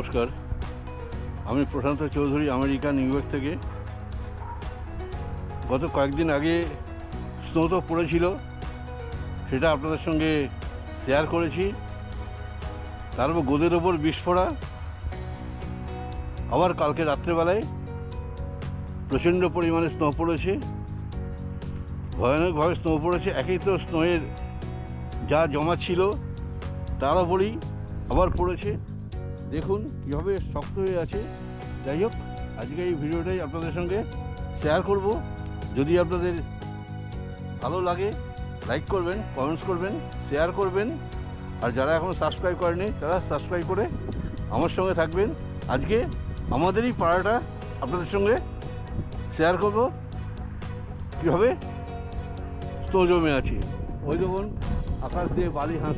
নমস্কার, আমি প্রশান্ত Chowdhury America new York থেকে। গত কয়েকদিন আগে স্নো তো পড়েছিল, সেটা আপনাদের সঙ্গে শেয়ার করেছি। তারপর গোদের ওপর বিস্ফোরা। আবার কালকে রাত্রেবেলায় প্রচণ্ড পরিমাণে স্নো পড়েছে, ভয়ানকভাবে স্নো পড়েছে। একই তো স্নোয়ের যা জমা ছিল তার ওপরই আবার পড়েছে। দেখুন কীভাবে শক্ত হয়ে আছে। যাই হোক, আজকে এই ভিডিওটাই আপনাদের সঙ্গে শেয়ার করব। যদি আপনাদের ভালো লাগে লাইক করবেন, কমেন্টস করবেন, শেয়ার করবেন। আর যারা এখনও সাবস্ক্রাইব করেনি তারা সাবস্ক্রাইব করে আমার সঙ্গে থাকবেন। আজকে আমাদেরই পাড়াটা আপনাদের সঙ্গে শেয়ার করব, কীভাবে স্নো জমে আছে। ওই দেখুন আকাশ দিয়ে বালি হাঁস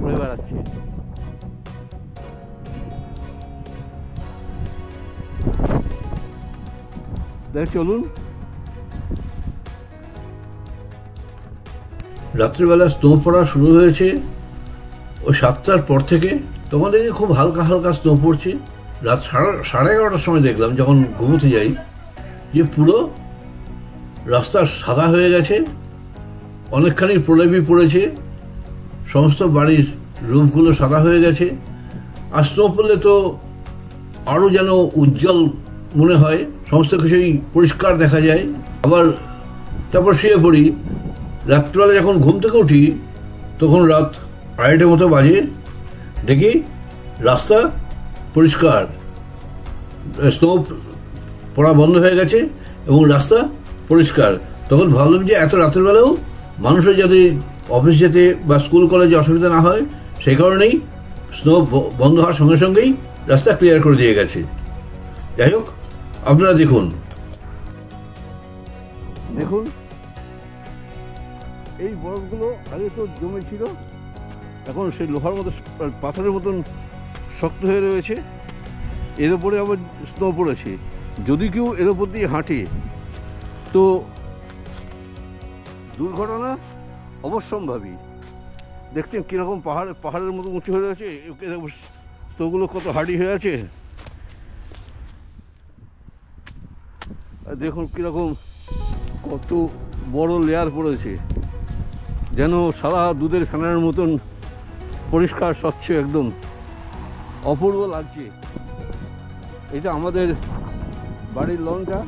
উড়ে বেড়াচ্ছে। চলুন। রাত্রিবেলা স্নো পড়া শুরু হয়েছে ও 7টার পর থেকে। তখন দেখি খুব হালকা হালকা স্নো পড়ছে। রাত 11:30টার সময় দেখলাম, যখন ঘুমোতে যাই, যে পুরো রাস্তা সাদা হয়ে গেছে, অনেকখানি প্রলেপই পড়েছে, সমস্ত বাড়ির রূপগুলো সাদা হয়ে গেছে। আর স্নো পড়লে তো আরও যেন উজ্জ্বল মনে হয়, সমস্ত কিছুই পরিষ্কার দেখা যায়। আবার তারপর শুয়ে পড়ি। রাত্রিবেলা যখন ঘুম থেকে উঠি তখন রাত 2:30 মতো বাজে। দেখি রাস্তা পরিষ্কার, স্নো পড়া বন্ধ হয়ে গেছে এবং রাস্তা পরিষ্কার। তখন ভাবলাম যে এত রাত্রিবেলাও মানুষের যাতে অফিস যেতে বা স্কুল কলেজে অসুবিধা না হয়, সেই কারণেই স্নো বন্ধ হওয়ার সঙ্গে সঙ্গেই রাস্তা ক্লিয়ার করে দিয়ে গেছে। যাই হোক, আপনারা দেখুন দেখুন এই বরফগুলো আগে তো জমেছিল, এখন সেই লোহার মতো পাথরের মতন শক্ত হয়ে রয়েছে। এর ওপরে আবার স্নো পড়েছে। যদি কেউ এর ওপর দিয়ে হাঁটে তো দুর্ঘটনা অবশ্যম্ভাবী। দেখছেন কীরকম পাহাড়ের মতো উঁচু হয়ে রয়েছে। স্নোগুলো কত হার্ডি হয়ে আছে। দেখুন কীরকম কত বড় লেয়ার পড়েছে, যেন সাদা দুধের ফেনার মতন পরিষ্কার স্বচ্ছ, একদম অপূর্ব লাগছে। এটা আমাদের বাড়ির লনটা।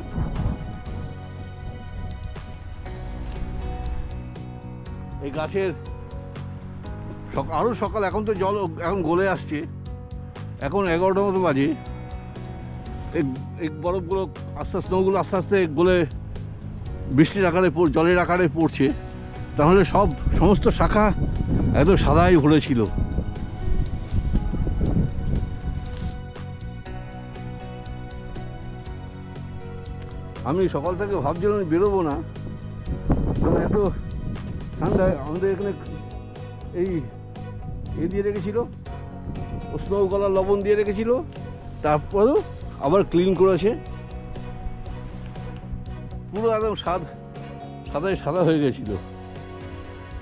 এই গাছের আরও সকাল, এখন তো জল এখন গলে আসছে, এখন 11টার মতো বাজে। এই বরফগুলো আস্তে আস্তে, স্নোগুলো আস্তে আস্তে গলে বৃষ্টির আকারে জলের আকারে পড়ছে। তাহলে সমস্ত শাখা একদম সাদাই ভরেছিল। আমি সকাল থেকে ভাবছিলাম বেরোবো না, কারণ এত ঠান্ডায়। আমাদের এখানে এই দিয়ে রেখেছিল, স্নো গলার লবণ দিয়ে রেখেছিল, তারপরেও আবার ক্লিন করেছে। পুরো একদম সাদায় সাদা হয়ে গেছিল।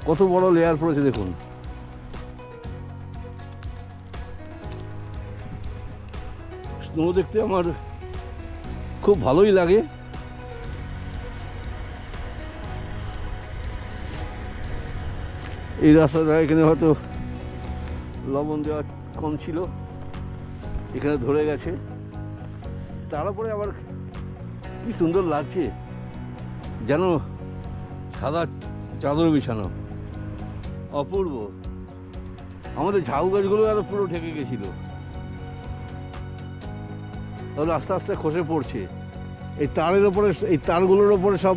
কত বড় লেয়ার পড়েছে দেখুন। স্নো দেখতে আমার খুব ভালোই লাগে। এই রাস্তাটা এখানে হয়তো লবণ দেওয়া কম ছিল, এখানে ধরে গেছে। তার উপরে আবার কি সুন্দর লাগছে, যেন সাদা চাদর বিছানো, অপূর্ব। আমাদের ঝাউ গাছগুলো এত পুরো ঢেকে গেছিল, তাহলে আস্তে আস্তে খসে পড়ছে। এই তারের ওপরে, এই তারগুলোর ওপরে সব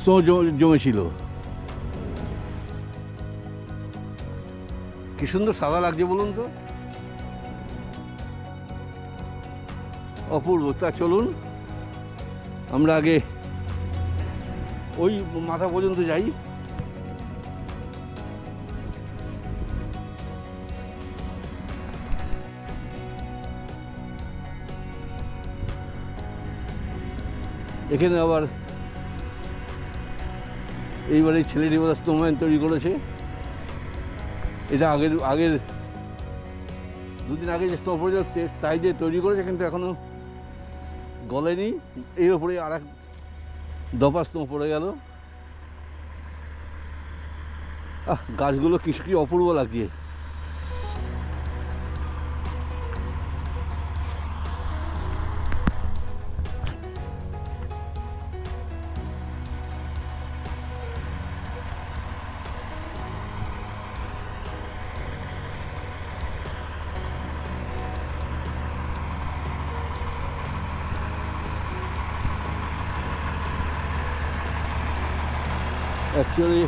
স্নো জমেছিল। কি সুন্দর সাদা লাগছে বলুন তো, অপূর্ব। তা চলুন আমরা আগে ওই মাথা পর্যন্ত যাই। এখানে আবার এইবার এই ছেলেটি বোধহয় স্নোম্যান তৈরি করেছে। এটা আগের দুদিন আগে যে স্নো পড়েছে তাই দিয়ে তৈরি করেছে, কিন্তু এখনও গলেনি। এর ওপরে আর এক দফা স্নো পড়ে গেল। গাছগুলো কি অপূর্ব লাগছে। অ্যাকচুয়ালি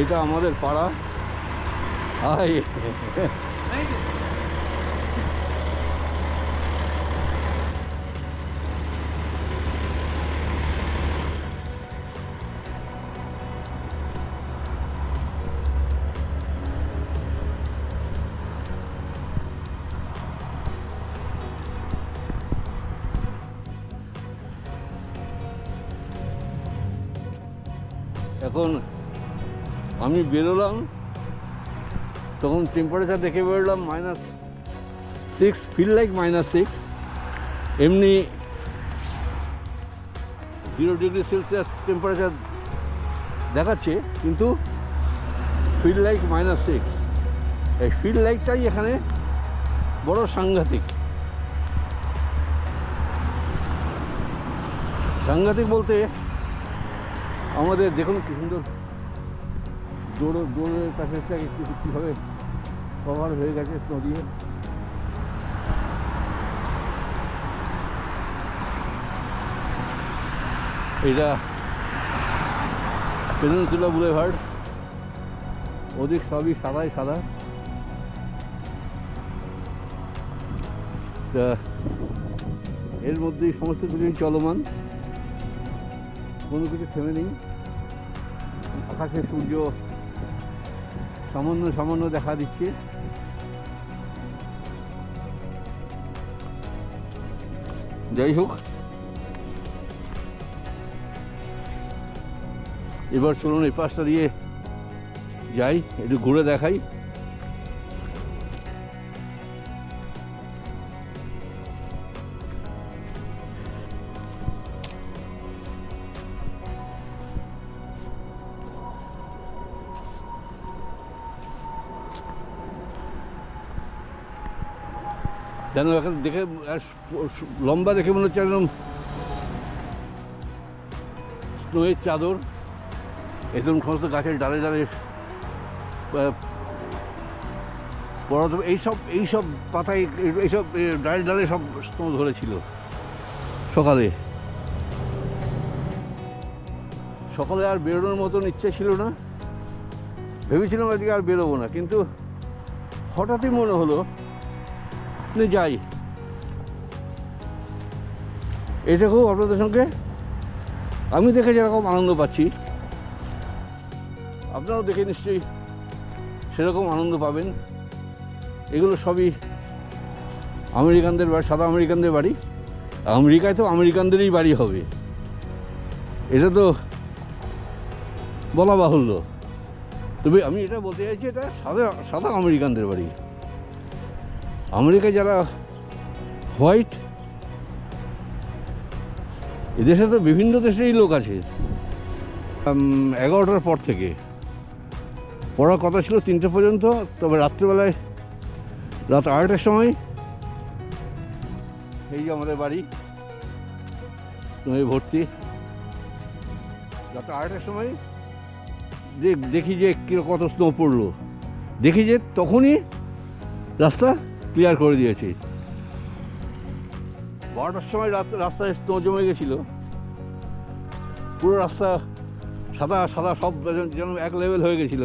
এটা আমাদের পাড়া। এখন আমি বেরোলাম, তখন টেম্পারেচার দেখে বেরোলাম -6, ফিল লাইক -6। এমনি 0 ডিগ্রি সেলসিয়াস টেম্পারেচার দেখাচ্ছে, কিন্তু ফিল লাইক -6। এই ফিল লাইকটাই এখানে বড় সাংঘাতিক। সাংঘাতিক বলতে আমাদের দেখুন কি সুন্দর দৌড়ের কাছে কীভাবে কভার হয়ে গেছে স্নো দিয়ে। এটা পেনিনসুলা বুলেভার্ড, ওদিক সবই সাদাই সাদা। তা এর মধ্যেই সমস্ত কিছুই চলমান, কোনো কিছু থেমে নেই। আকাশে সূর্য সামান্য দেখা দিচ্ছে। যাই হোক, এবার চলুন এই পাশটা দিয়ে যাই, একটু ঘুরে দেখাই। যেন এখানে দেখে লম্বা দেখে মনে হচ্ছে একদম স্নোয়ের চাদর, একদম সমস্ত গাছের ডালে ডালে পড়া। এইসব পাতায়, এইসব ডালে ডালে সব স্নো ধরেছিল। সকালে আর বেরোনোর মতন ইচ্ছে ছিল না, ভেবেছিলাম আজকে আর বেরোবো না, কিন্তু হঠাৎই মনে হলো যাই। এটাকেও আপনাদের সঙ্গে আমি দেখে যেরকম আনন্দ পাচ্ছি, আপনারাও দেখে নিশ্চয়ই সেরকম আনন্দ পাবেন। এগুলো সবই আমেরিকানদের বাড়ি, সাদা আমেরিকানদের বাড়ি। আমেরিকায় তো আমেরিকানদেরই বাড়ি হবে, এটা তো বলা বাহুল্য। তবে আমি এটা বলতে চাইছি, এটা সাদা আমেরিকানদের বাড়ি। আমেরিকায় যারা হোয়াইট, এদেশে তো বিভিন্ন দেশেরই লোক আছে। 11টার পর থেকে পড়ার কথা ছিল 3টে পর্যন্ত, তবে রাত্রিবেলায় রাত 8টার সময় এই যে আমাদের বাড়ি স্নোয়ে ভর্তি। রাত 8টার সময় দেখি যে কত স্নো পড়লো, দেখি যে তখনই রাস্তা ক্লিয়ার করে দিয়েছে। 12টার সময় রাস্তায় স্নো জমে গেছিল, পুরো রাস্তা সাদা সাদা সব যেন এক লেভেল হয়ে গেছিল।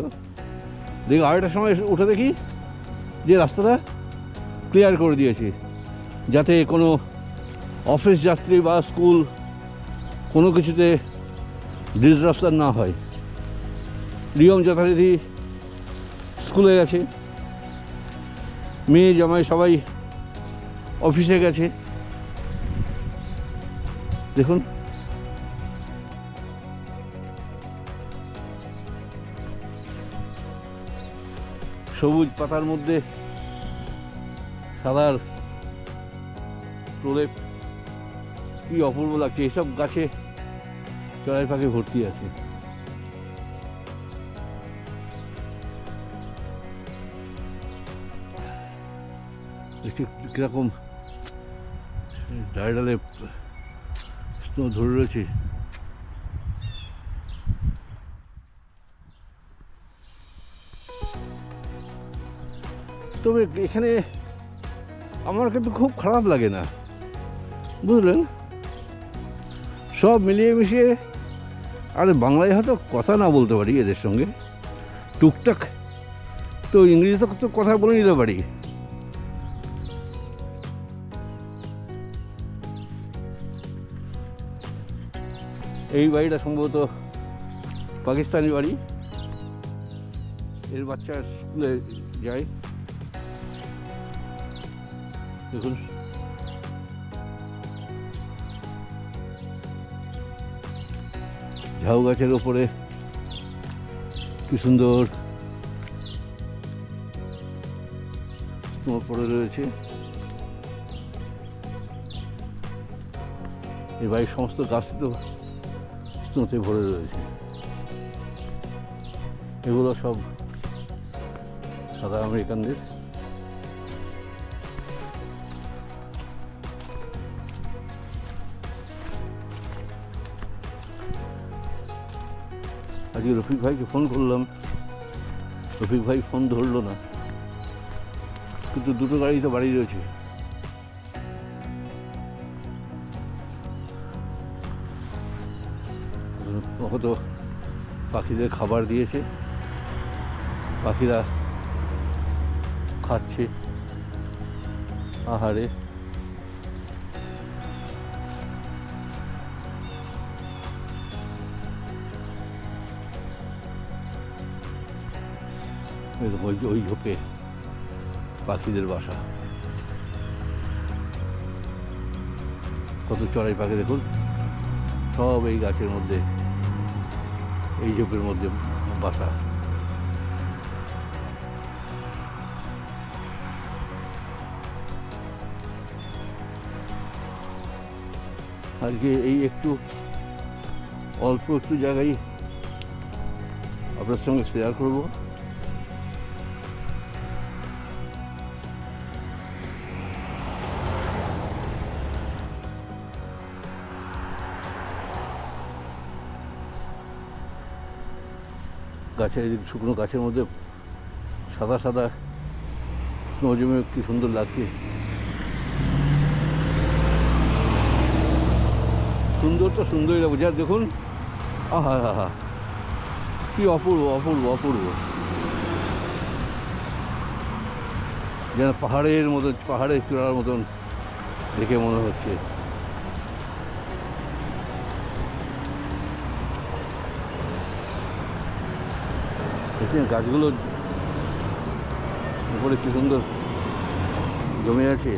দেখি 2টার সময় উঠে দেখি যে রাস্তাটা ক্লিয়ার করে দিয়েছে, যাতে কোনো অফিস যাত্রী বা স্কুল কোনো কিছুতে ডিসরাপশন না হয়। নিয়ম যথারীতি স্কুলে গেছে, মেয়ে জামাই সবাই অফিসে গেছে। দেখুন সবুজ পাতার মধ্যে সাদার প্রলেপ কি অপূর্ব লাগছে। এইসব গাছে চড়াই পাখি ভর্তি আছে। কিরকম ডালে ডালে স্নো ধরে রয়েছে। তবে এখানে আমার কিন্তু খুব খারাপ লাগে না, বুঝলেন। সব মিলিয়ে মিশিয়ে, আরে বাংলায় হয়তো কথা না বলতে পারি এদের সঙ্গে, টুকটাক তো ইংরেজিতে তো কথা বলে নিতে পারি। এই বাড়িটা সম্ভবত পাকিস্তানি বাড়ি। এর বাচ্চা স্কুলে যায়, দেখুন। ঝাউ গাছের ওপরে কি সুন্দর স্নো পড়ে রয়েছে। এই বাড়ির সমস্ত গাছ তো স্নোতে ভরে রয়েছে। এগুলো সব সাদা আমেরিকানদের। আজকে রফিক ভাইকে ফোন করলাম, রফিক ভাই ফোন ধরলো না, কিন্তু দুটো গাড়ি তো বাড়ি রয়েছে। হয়তো পাখিদের খাবার দিয়েছে, পাখিরা খাচ্ছে আহারে। ওই ঝোপে পাখিদের বাসা। কত চড়াই পাখি দেখুন, সব এই গাছের মধ্যে, এই ঝোপের মধ্যে বাসা। আজকে এই একটু অল্প একটু জায়গায় আপনার সঙ্গে শেয়ার করব। গাছের শুকনো গাছের মধ্যে সাদা সাদা স্নো জমে কি সুন্দর লাগছে। সুন্দর তো সুন্দরই লাগবে, যা দেখুন, আহা হা হা, কি অপূর্ব অপূর্ব অপূর্ব। যেন পাহাড়ের মতন, পাহাড়ের চূড়ার মতন দেখে মনে হচ্ছে। গাছগুলো উপরে কি সুন্দর জমে আছে।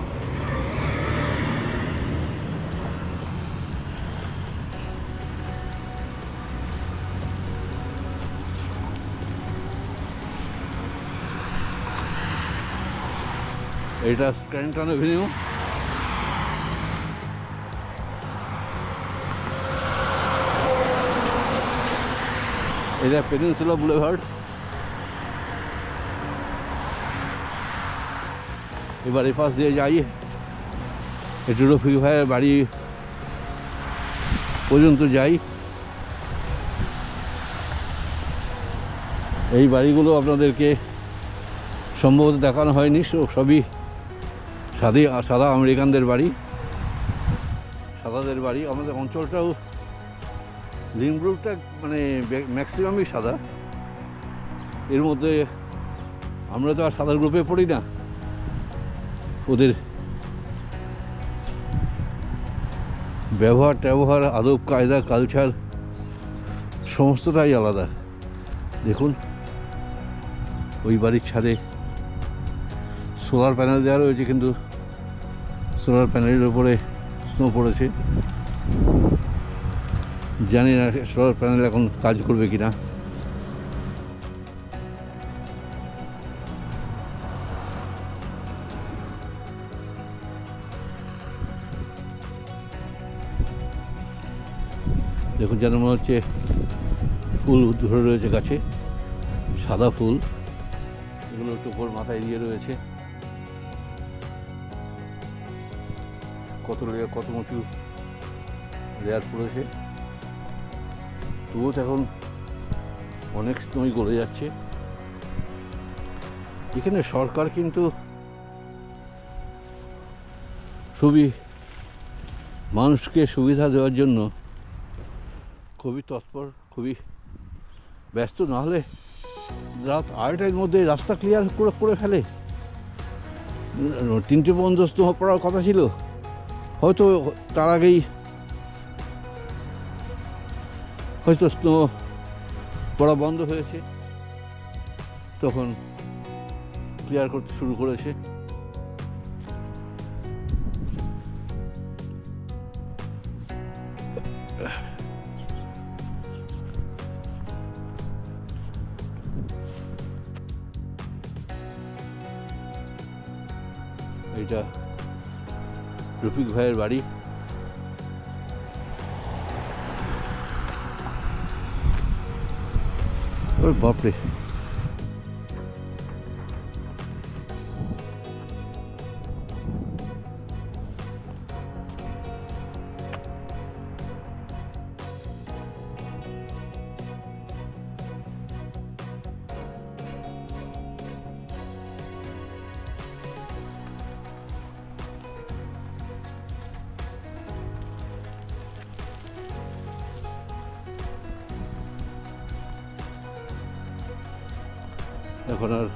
এটা স্ট্যান্টন এভিনিউ। এটা পেনিনসুলা বুলেভার্ড। এবার এই পাশ দিয়ে যাই, একটু রফিক ভাইয়ের বাড়ি পর্যন্ত যাই। এই বাড়িগুলো আপনাদেরকে সম্ভবত দেখানো হয়নি, সবই সাদা আমেরিকানদের বাড়ি, সাদাদের বাড়ি। আমাদের অঞ্চলটাও লিমব্রুকটা মানে ম্যাক্সিমামই সাদা। এর মধ্যে আমরা তো আর সাদার গ্রুপে পড়ি না, ওদের ব্যবহার আদব কায়দা কালচার সমস্তটাই আলাদা। দেখুন ওই বাড়ির ছাদে সোলার প্যানেল দেওয়া রয়েছে, কিন্তু সোলার প্যানেলের উপরে স্নো পড়েছে। জানি না সোলার প্যানেল এখন কাজ করবে কিনা। দেখুন যেন মনে হচ্ছে ফুল ধরে রয়েছে গাছে, সাদা ফুল, এগুলো টোপর মাথায় দিয়ে রয়েছে। কত উঁচু লেয়ার পড়েছে, তবুও এখন অনেক স্নোই গলে যাচ্ছে। এখানে সরকার কিন্তু খুবই মানুষকে সুবিধা দেওয়ার জন্য খুবই তৎপর, খুবই ব্যস্ত। না হলে রাত 8টার মধ্যে রাস্তা ক্লিয়ার করে ফেলে। 3টে পর্যন্ত স্নো পড়ার কথা ছিল, হয়তো তার আগেই হয়তো স্নো পড়া বন্ধ হয়েছে, তখন ক্লিয়ার করতে শুরু করেছে। এটা রফিক ভাইয়ের বাড়ি। ওর বাপরে, এখন আর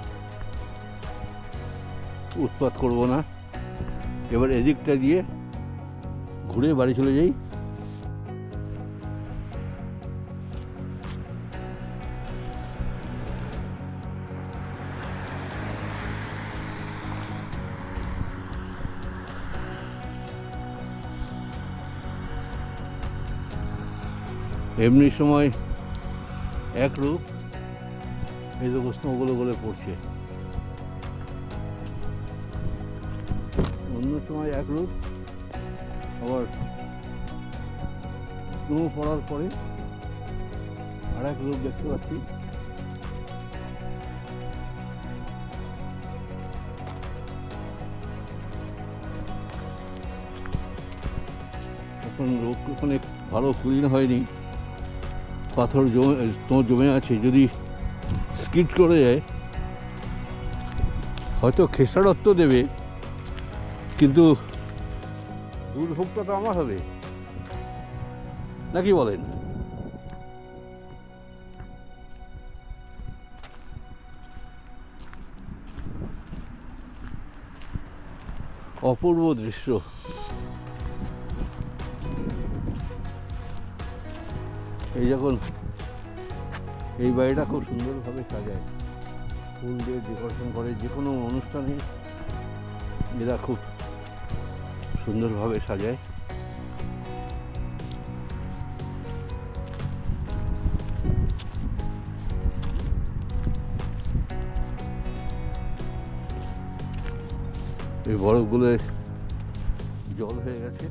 উৎপাত করব না, এবার এদিকটা দিয়ে ঘুরে বাড়ি চলে যাই। এমনি সময় এক রূপ, এই যে স্নোগুলো গলে পড়ছে, অন্য সময় এক রূপ, আবার স্নো পড়ার পরে আর এক রূপ দেখতে পাচ্ছি। এখন রোগ ওখানে ভালো ক্লিন হয়নি, পাথর জমে আছে। যদি স্কিড করে যায় হয়তো খেসারত্ব দেবে, কিন্তু দুর্ভোগটা তো আমার হবে, নাকি বলেন? অপূর্ব দৃশ্য। এই যখন এই বাড়িটা খুব সুন্দরভাবে সাজায়, ফুল দিয়ে ডেকোরেশন করে, যে কোনো অনুষ্ঠানে এরা খুব সুন্দরভাবে সাজায়। এই বরফগুলো জল হয়ে গেছে।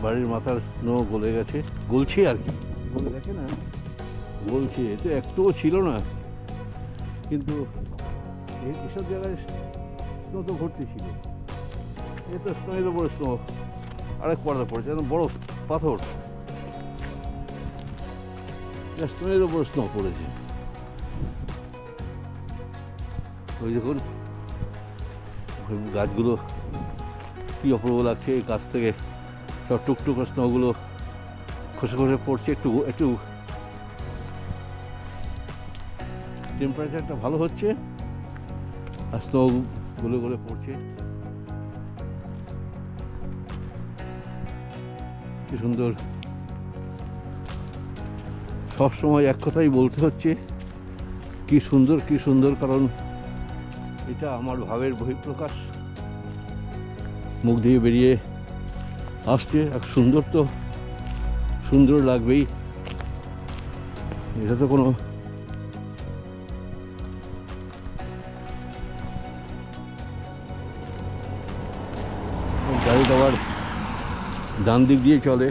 বাড়ির মাথার স্নো গলে গেছে, গলছে আর কি, গলে গেছে না, গলছে। এতে একটুও ছিল না, কিন্তু এইসব জায়গায় স্নো তো ভর্তি ছিল। এ তো স্নোয়ের ওপরে স্নো, আরেক পর্দা পড়েছে, বড় পাথর, স্নোয়ের ওপর স্নো পড়েছে। ওই দেখুন গাছগুলো কি অপূর্ব লাগছে, এই গাছ থেকে সব টুকটুক স্নোগুলো খসে খসে পড়ছে। একটু একটু টেম্পারেচারটা ভালো হচ্ছে আর স্নো গলে গলে পড়ছে। কি সুন্দর, সবসময় এক কথাই বলতে হচ্ছে কি সুন্দর, কি সুন্দর, কারণ এটা আমার ভাবের বহিঃপ্রকাশ, মুখ দিয়ে বেরিয়ে আসছে। এক সুন্দর, তো সুন্দর লাগবেই। এটা তো কোনো গাড়িটা আবার ডান দিক দিয়ে চলে।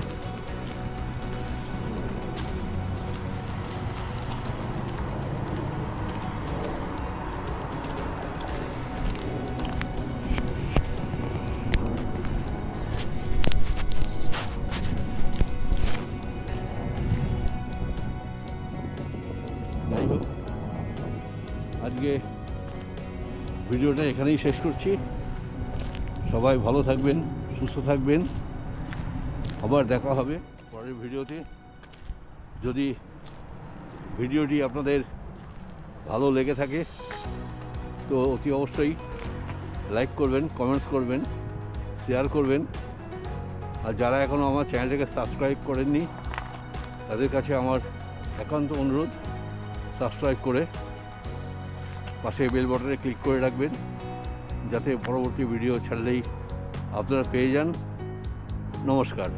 যাই হোক, আজকে ভিডিওটা এখানেই শেষ করছি। সবাই ভালো থাকবেন, সুস্থ থাকবেন, আবার দেখা হবে পরের ভিডিওতে। যদি ভিডিওটি আপনাদের ভালো লেগে থাকে তো অতি অবশ্যই লাইক করবেন, কমেন্টস করবেন, শেয়ার করবেন। আর যারা এখনও আমার চ্যানেলটাকে সাবস্ক্রাইব করেননি তাদের কাছে আমার একান্ত অনুরোধ, সাবস্ক্রাইব করে পাশে বেল বাটনে ক্লিক করে রাখবেন, যাতে পরবর্তী ভিডিও ছাড়লেই আপনারা পেয়ে যান। নমস্কার।